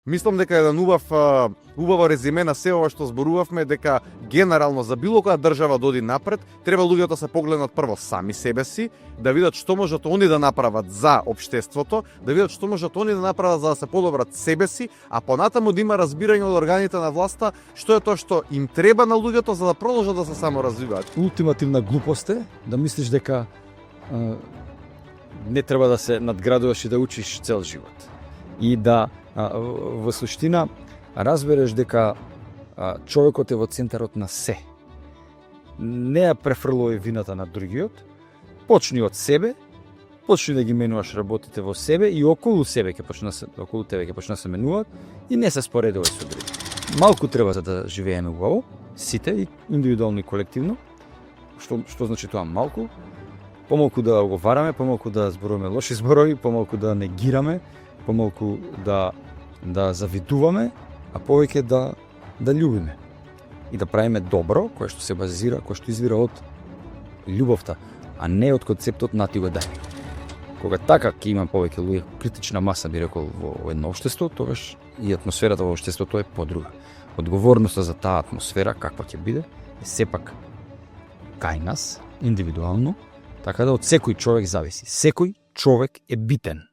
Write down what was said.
Мислам дека еден убаво резиме на се ова што зборувавме, дека генерално за било која држава да оди напред, треба луѓето се погледнат прво сами себе си, да видат што можат они да направат за општеството, да видат што можат они да направат за да се подобрат себе си, а понатаму да има разбирање од органите на власта што е тоа што им треба на луѓето за да продолжат да се саморазвиваат. Ултимативна глупост е да мислиш дека не треба да се надградуваш и да учиш цел живот. И да во суштина разбереш дека човекот е во центарот на се. Не ја префрлувај вината на другиот, почни од себе, почни да ги менуваш работите во себе и околу тебе ќе почна се менуваат и не се споредувај со други. Малку треба за да живееме убаво, сите, и индивидуално и колективно. Што значи тоа малку? Помалку да оговараме, помалку да зборуваме лоши зборови, помалку да негираме, помалку да завидуваме, а повеќе да љубиме и да правиме добро, кое што се базира, кое што извира од љубовта, а не од концептот на ти го дај. Кога така ќе има повеќе луѓе, критична маса би рекол во едно општество, тогаш и атмосферата во општеството е подруга. Одговорноста за таа атмосфера каква ќе биде е сепак кај нас, индивидуално, така да од секој човек зависи. Секој човек е битен.